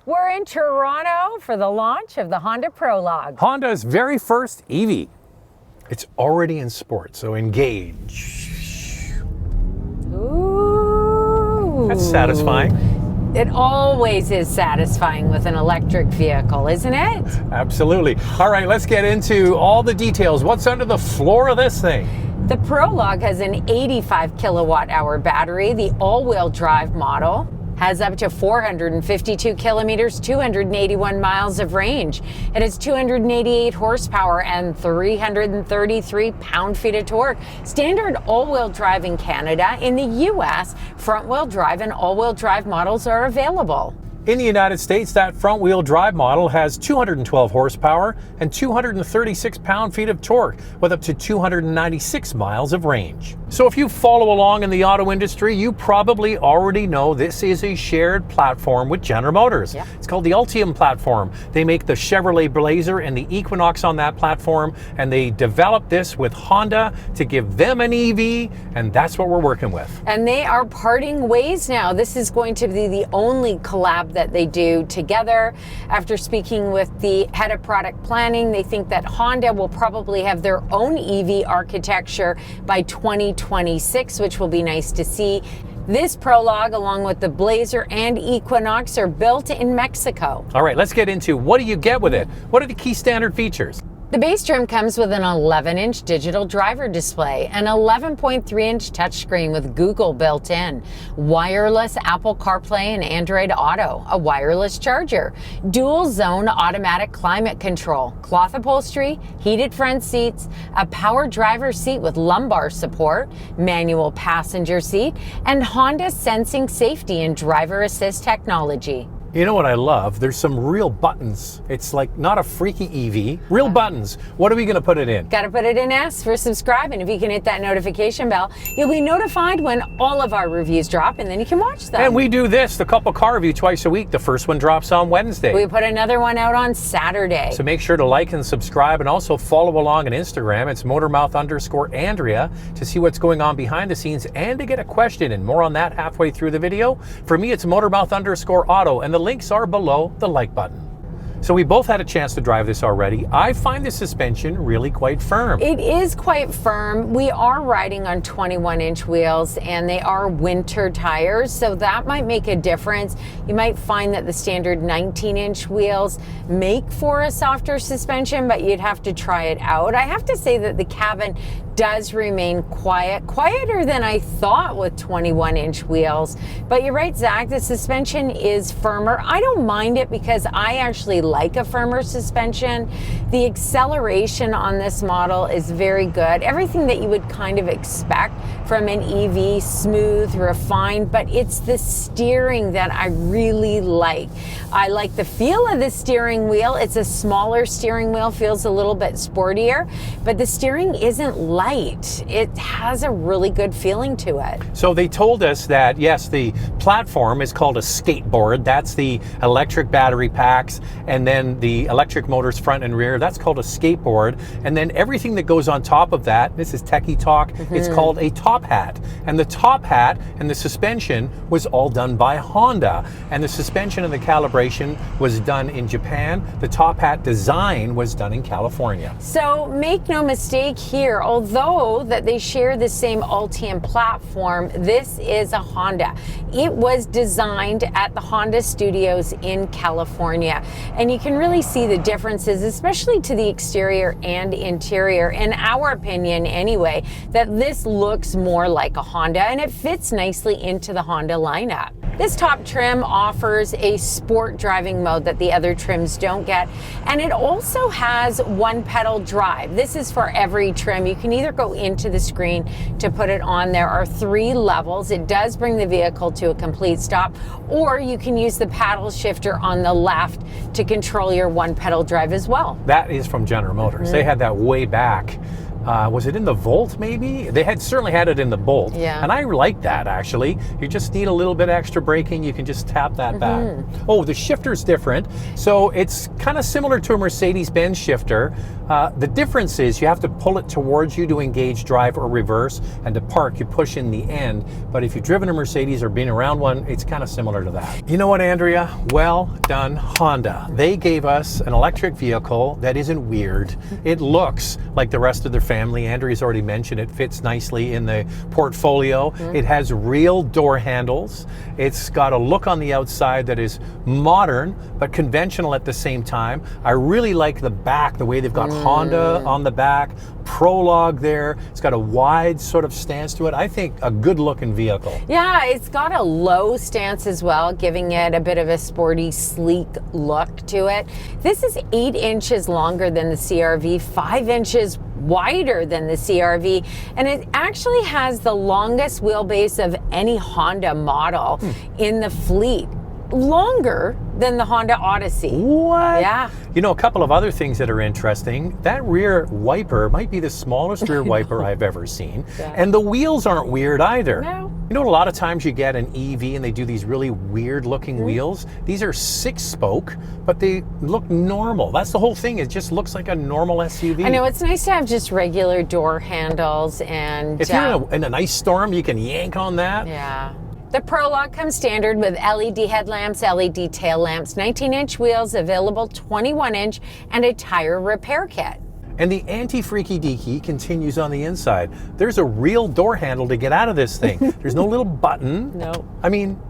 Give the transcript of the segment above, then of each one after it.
We're in Toronto for the launch of the Honda Prologue. Honda's very first EV. It's already in sport, so engage. Ooh. That's satisfying. It always is satisfying with an electric vehicle, isn't it? Absolutely. All right, let's get into all the details. What's under the floor of this thing? The Prologue has an 85 kilowatt hour battery. The all-wheel drive model has up to 452 kilometers, 281 miles of range. It has 288 horsepower and 333 pound-feet of torque. Standard all-wheel drive in Canada. In the US, front-wheel drive and all-wheel drive models are available. In the United States, that front-wheel drive model has 212 horsepower and 236 pound-feet of torque with up to 296 miles of range. So if you follow along in the auto industry, you probably already know this is a shared platform with General Motors. Yeah. It's called the Ultium platform. They make the Chevrolet Blazer and the Equinox on that platform, and they developed this with Honda to give them an EV, and that's what we're working with. And they are parting ways now. This is going to be the only collab that they do together. After speaking with the head of product planning, they think that Honda will probably have their own EV architecture by 2026, which will be nice to see. This Prologue, along with the Blazer and Equinox, are built in Mexico. All right, let's get into what do you get with it? What are the key standard features? The base trim comes with an 11-inch digital driver display, an 11.3-inch touchscreen with Google built in, wireless Apple Carplay and Android Auto, a wireless charger, dual zone automatic climate control, cloth upholstery, heated front seats, a power driver seat with lumbar support, manual passenger seat, and Honda sensing safety and driver assist technology. You know what I love? There's some real buttons. It's like not a freaky EV. Real buttons. What are we going to put it in? Got to put it in S for subscribe, and if you can hit that notification bell, you'll be notified when all of our reviews drop, and then you can watch them. And we do this, the couple car review, twice a week. The first one drops on Wednesday. We put another one out on Saturday. So make sure to like and subscribe, and also follow along on Instagram. It's Motormouth_Andrea to see what's going on behind the scenes and to get a question, and more on that halfway through the video. For me, it's Motormouth_Auto, and the links are below the like button. So we both had a chance to drive this already. I find the suspension really quite firm. It is quite firm. We are riding on 21-inch wheels, and they are winter tires, so that might make a difference. You might find that the standard 19-inch wheels make for a softer suspension, but you'd have to try it out. I have to say that the cabin does remain quieter than I thought with 21-inch wheels. But you're right, Zach, the suspension is firmer. I don't mind it because I actually like a firmer suspension. The acceleration on this model is very good. Everything that you would kind of expect from an EV, smooth, refined, but it's the steering that I really like. I like the feel of the steering wheel. It's a smaller steering wheel, feels a little bit sportier, but the steering isn't light. It has a really good feeling to it. So they told us that, yes, the platform is called a skateboard. That's the electric battery packs, and then the electric motors front and rear. That's called a skateboard. And then everything that goes on top of that, this is techie talk, it's called a top hat. And the top hat and the suspension was all done by Honda. And the suspension and the calibration was done in Japan. The top hat design was done in California. So make no mistake here, although that they share the same Ultium platform, this is a Honda. It was designed at the Honda studios in California. And you can really see the differences, especially to the exterior and interior, in our opinion anyway, that this looks more like a Honda, and it fits nicely into the Honda lineup. This top trim offers a sport driving mode that the other trims don't get, and it also has one pedal drive. This is for every trim. You can either go into the screen to put it on. There are 3 levels. It does bring the vehicle to a complete stop, or you can use the paddle shifter on the left to control your one pedal drive as well. That is from General Motors. They had that way back was it in the Volt maybe? They had certainly had it in the Bolt. Yeah. And I like that actually. You just need a little bit extra braking. You can just tap that back. Oh, the shifter's different. So it's kind of similar to a Mercedes-Benz shifter. The difference is you have to pull it towards you to engage drive or reverse, and to park you push in the end. But if you've driven a Mercedes or been around one, it's kind of similar to that. You know what, Andrea? Well done, Honda. They gave us an electric vehicle that isn't weird. It looks like the rest of their family. Andrea's already mentioned it fits nicely in the portfolio. It has real door handles. It's got a look on the outside that is modern but conventional at the same time. I really like the back, the way they've got Honda on the back, Prologue there. It's got a wide sort of stance to it. I think a good looking vehicle. Yeah, it's got a low stance as well, giving it a bit of a sporty, sleek look to it. This is 8 inches longer than the CR-V, 5 inches wider than the CR-V, and it actually has the longest wheelbase of any Honda model in the fleet. Longer than the Honda Odyssey. What? Yeah. You know, a couple of other things that are interesting. That rear wiper might be the smallest rear wiper I've ever seen. Yeah. And the wheels aren't weird either. No. You know, a lot of times you get an EV and they do these really weird looking wheels. These are 6-spoke, but they look normal. That's the whole thing. It just looks like a normal SUV. I know, it's nice to have just regular door handles, and if you're in an ice storm, you can yank on that. yeah. The Prologue comes standard with LED headlamps, LED tail lamps, 19-inch wheels, available 21-inch, and a tire repair kit. And the anti-freaky deaky continues on the inside. There's a real door handle to get out of this thing. There's no little button. No. I mean,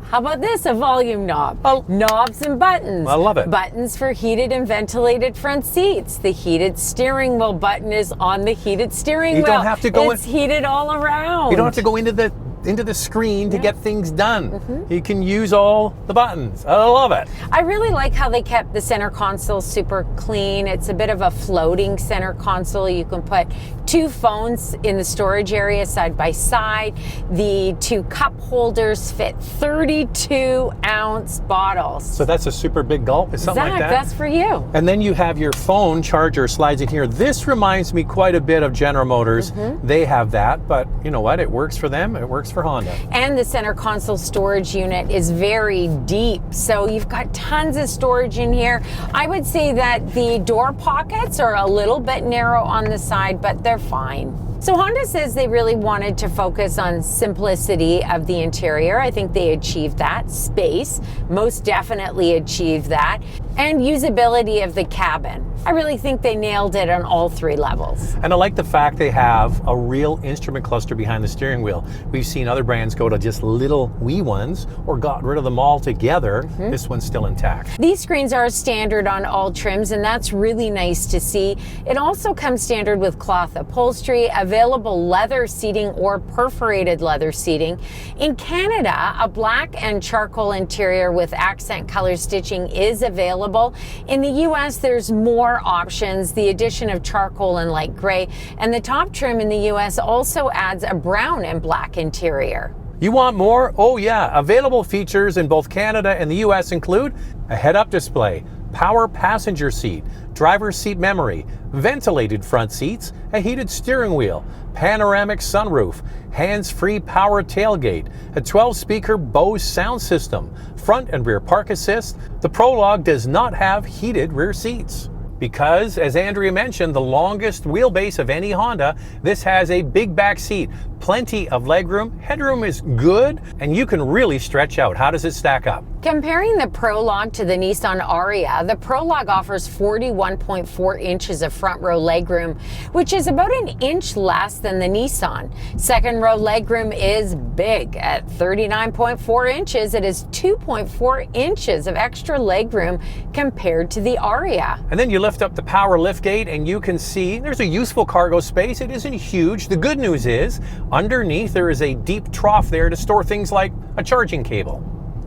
How about this? A volume knob. Oh. Knobs and buttons. I love it. Buttons for heated and ventilated front seats. The heated steering wheel button is on the heated steering wheel. You don't have to go It's heated all around. you don't have to go into the screen to get things done. You can use all the buttons. I love it. I really like how they kept the center console super clean. It's a bit of a floating center console. You can put 2 phones in the storage area side by side. The 2 cup holders fit 32-ounce bottles. So that's a super big gulp. It's something like that. That's for you. And then you have your phone charger slides in here. This reminds me quite a bit of General Motors. They have that, but you know what? It works for them. It works for Honda. And the center console storage unit is very deep, so you've got tons of storage in here. I would say that the door pockets are a little bit narrow on the side, but they're fine. So Honda says they really wanted to focus on simplicity of the interior. I think they achieved that. Space, most definitely achieved that. And usability of the cabin. I really think they nailed it on all 3 levels. And I like the fact they have a real instrument cluster behind the steering wheel. We've seen other brands go to just little wee ones or got rid of them all together. This one's still intact. These screens are standard on all trims, and that's really nice to see. It also comes standard with cloth upholstery, available leather seating or perforated leather seating. In Canada, a black and charcoal interior with accent color stitching is available. In the US, there's more options, the addition of charcoal and light gray, and the top trim in the US also adds a brown and black interior. You want more? Oh yeah. Available features in both Canada and the US include a head-up display, power passenger seat, driver's seat memory, ventilated front seats, a heated steering wheel, panoramic sunroof, hands-free power tailgate, a 12-speaker Bose sound system, front and rear park assist. The Prologue does not have heated rear seats. Because, as Andrea mentioned, the longest wheelbase of any Honda, this has a big back seat, plenty of legroom, headroom is good, and you can really stretch out. How does it stack up? Comparing the Prologue to the Nissan Ariya, the Prologue offers 41.4 inches of front row legroom, which is about an inch less than the Nissan. Second row legroom is big at 39.4 inches. It is 2.4 inches of extra legroom compared to the Ariya. And then you lift up the power liftgate and you can see there's a useful cargo space. It isn't huge. The good news is underneath there is a deep trough there to store things like a charging cable.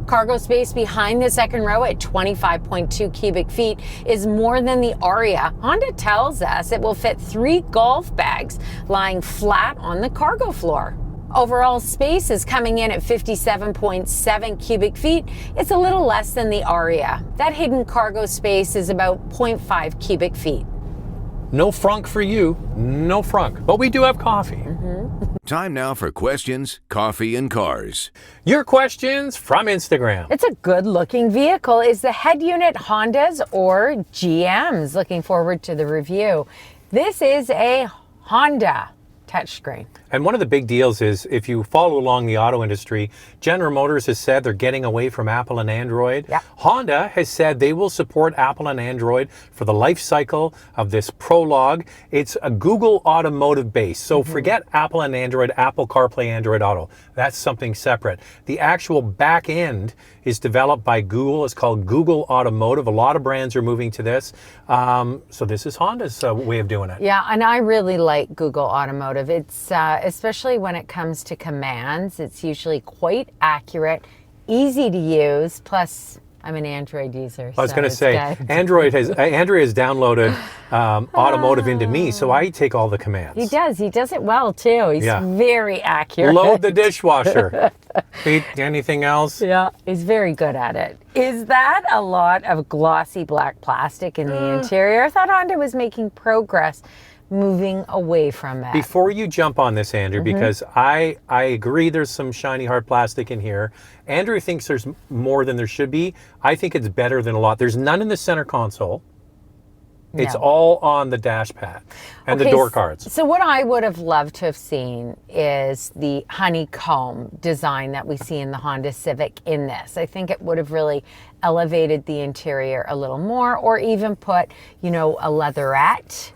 Cargo space behind the second row at 25.2 cubic feet is more than the Ariya. Honda tells us it will fit 3 golf bags lying flat on the cargo floor. Overall space is coming in at 57.7 cubic feet. It's a little less than the Ariya. That hidden cargo space is about 0.5 cubic feet. No frunk for you, no frunk. But we do have coffee. Time now for questions, coffee, and cars. Your questions from Instagram. It's a good-looking vehicle. Is the head unit Honda's or GM's? Looking forward to the review. This is a Honda touchscreen. And one of the big deals is, if you follow along the auto industry, General Motors has said they're getting away from Apple and Android. Yeah. Honda has said they will support Apple and Android for the life cycle of this Prologue. It's a Google automotive base. So forget Apple and Android, Apple CarPlay, Android Auto. That's something separate. The actual back end is developed by Google. It's called Google Automotive. A lot of brands are moving to this. So this is Honda's way of doing it. Yeah, and I really like Google Automotive. It's especially when it comes to commands, it's usually quite accurate, easy to use. Plus, I'm an Android user. I was going to say, Android has downloaded automotive into me, so I take all the commands. He does. He does it well too. He's very accurate. Load the dishwasher. Anything else? Yeah, he's very good at it. Is that a lot of glossy black plastic in the interior? I thought Honda was making progress moving away from it. Before you jump on this, Andrew, because I agree there's some shiny hard plastic in here. Andrew thinks there's more than there should be. I think it's better than a lot. There's none in the center console. No. It's all on the dash pad and the door cards. So what I would have loved to have seen is the honeycomb design that we see in the Honda Civic in this. I think it would have really elevated the interior a little more, or even put, you know, a leatherette.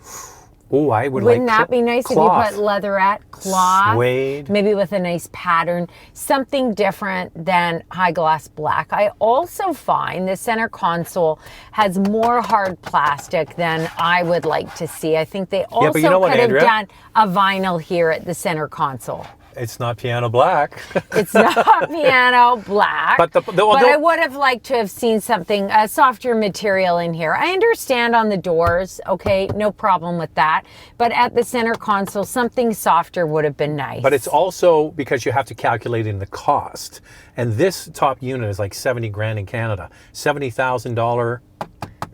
Oh, I would Wouldn't like that be nice cloth. if you put leatherette, cloth, suede, maybe with a nice pattern, something different than high gloss black. I also find the center console has more hard plastic than I would like to see. I think they also but you know what, could have Andrea? done a vinyl here at the center console. It's not piano black. It's not piano black, but I would have liked to have seen something, a softer material in here. I understand on the doors, okay, no problem with that. But at the center console, something softer would have been nice. But it's also because you have to calculate in the cost. And this top unit is like 70 grand in Canada. $70,000.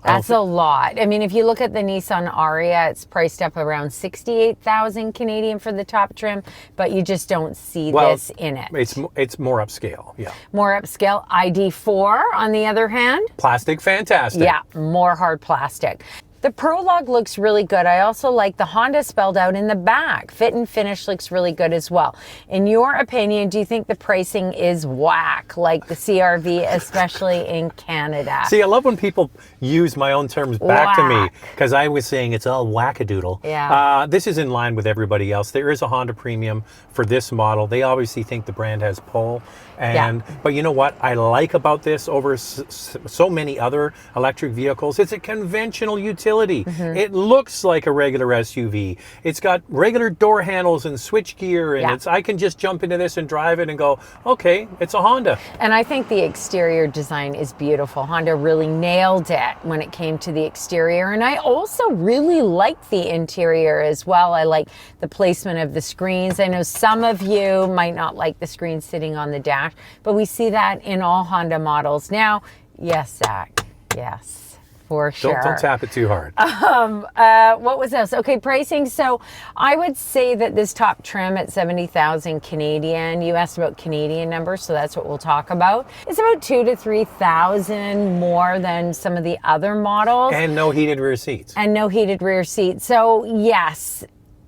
That's a lot. I mean, if you look at the Nissan Ariya, it's priced up around 68,000 Canadian for the top trim, but you just don't see this in it. It's more upscale, yeah. More upscale. ID4, on the other hand. Plastic, fantastic. Yeah, more hard plastic. The Prologue looks really good. I also like the Honda spelled out in the back. Fit and finish looks really good as well. In your opinion, do you think the pricing is whack, like the CR-V, especially in Canada? See, I love when people use my own terms back to me, because I was saying it's all wackadoodle. Yeah. This is in line with everybody else. There is a Honda premium for this model. They obviously think the brand has pull. But you know what I like about this over so many other electric vehicles? It's a conventional utility. It looks like a regular SUV. It's got regular door handles and switch gear, and I can just jump into this and drive it and go, okay, it's a Honda. And I think the exterior design is beautiful. Honda really nailed it when it came to the exterior. And I also really like the interior as well. I like the placement of the screens. I know some of you might not like the screen sitting on the dash, but we see that in all Honda models. Now, yes, Zach, yes. For sure. Don't tap it too hard. What was this? Okay, pricing. So I would say that this top trim at 70,000 Canadian, you asked about Canadian numbers, so that's what we'll talk about. It's about 2,000 to 3,000 more than some of the other models. And no heated rear seats. And no heated rear seats. So yes,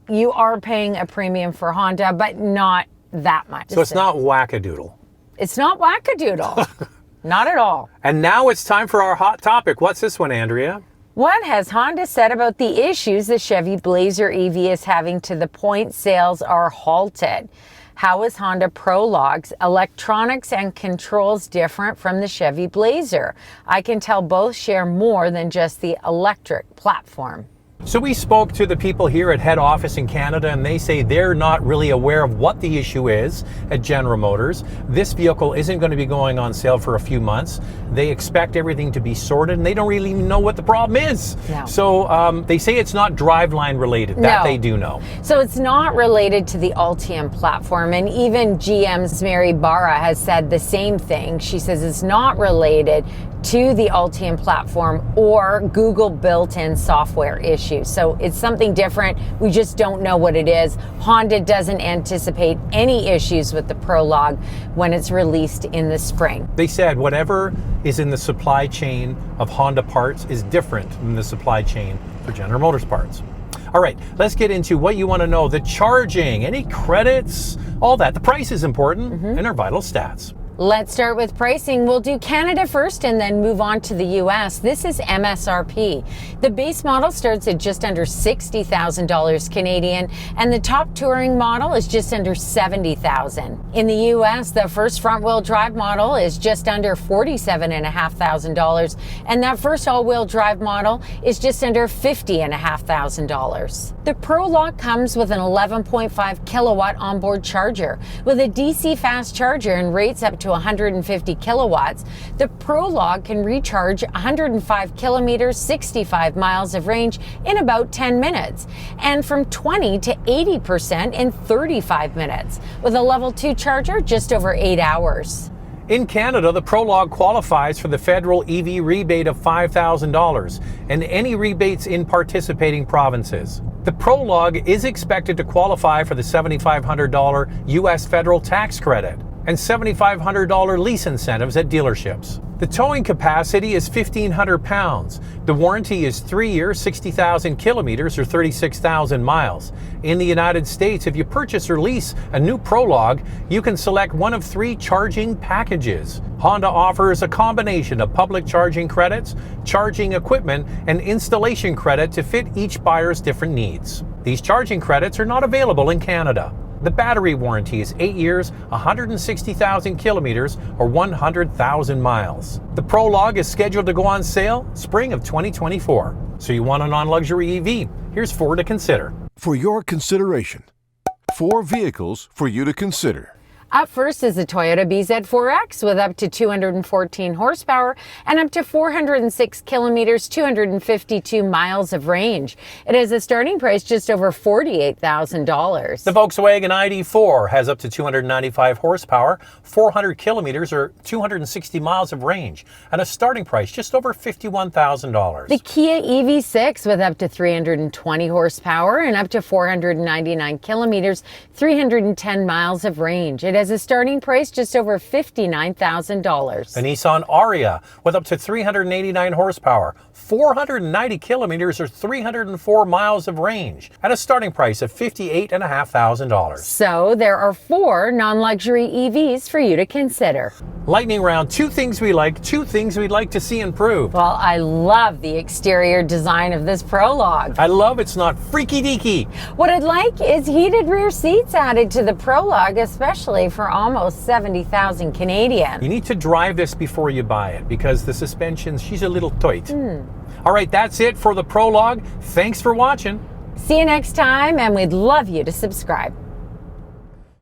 you are paying a premium for Honda, but not that much. So it's not wackadoodle. It's not wackadoodle. Not at all. And now it's time for our hot topic. What's this one, Andrea? What has Honda said about the issues the Chevy Blazer EV is having to the point sales are halted? How is Honda Prologue's electronics and controls different from the Chevy Blazer? I can tell both share more than just the electric platform. So we spoke to the people here at head office in Canada, and they say they're not really aware of what the issue is at General Motors. This vehicle isn't going to be going on sale for a few months. They expect everything to be sorted, and they don't really even know what the problem is. No. So they say it's not driveline related. That they do know. So it's not related to the Ultium platform, and even GM's Mary Barra has said the same thing. She says it's not related to the Ultium platform or Google built-in software issues. So it's something different. We just don't know what it is. Honda doesn't anticipate any issues with the Prologue when it's released in the spring. They said whatever is in the supply chain of Honda parts is different than the supply chain for General Motors parts. All right, let's get into what you want to know. The charging, any credits, all that. The price is important and our vital stats. Let's start with pricing. We'll do Canada first and then move on to the US. This is MSRP. The base model starts at just under $60,000 Canadian, and the top touring model is just under $70,000. In the US, the first front-wheel drive model is just under $47,500, and that first all-wheel drive model is just under $50,500. The Prologue comes with an 11.5 kilowatt onboard charger with a DC fast charger and rates up to 150 kilowatts. The Prologue can recharge 105 kilometers, 65 miles of range in about 10 minutes, and from 20 to 80% in 35 minutes, with a level 2 charger just over 8 hours. In Canada, the Prologue qualifies for the federal EV rebate of $5,000 and any rebates in participating provinces. The Prologue is expected to qualify for the $7,500 US federal tax credit and $7,500 lease incentives at dealerships. The towing capacity is 1,500 pounds. The warranty is 3 years, 60,000 kilometers or 36,000 miles. In the United States, if you purchase or lease a new Prologue, you can select one of 3 charging packages. Honda offers a combination of public charging credits, charging equipment, and installation credit to fit each buyer's different needs. These charging credits are not available in Canada. The battery warranty is 8 years, 160,000 kilometers, or 100,000 miles. The Prologue is scheduled to go on sale spring of 2024. So you want a non-luxury EV? Here's 4 to consider. For your consideration, 4 vehicles for you to consider. Up first is the Toyota BZ4X with up to 214 horsepower and up to 406 kilometers, 252 miles of range. It has a starting price just over $48,000. The Volkswagen ID4 has up to 295 horsepower, 400 kilometers or 260 miles of range, at a starting price just over $51,000. The Kia EV6 with up to 320 horsepower and up to 499 kilometers, 310 miles of range. It has a starting price just over $59,000. The Nissan Ariya with up to 389 horsepower, 490 kilometers or 304 miles of range, at a starting price of $58,500. So there are 4 non-luxury EVs for you to consider. Lightning round, 2 things we like, 2 things we'd like to see improved. Well, I love the exterior design of this Prologue. I love it's not freaky deaky. What I'd like is heated rear seats added to the Prologue, especially for almost 70,000 Canadian. You need to drive this before you buy it because the suspension, she's a little tight. All right, that's it for the Prologue. Thanks for watching. See you next time, and we'd love you to subscribe.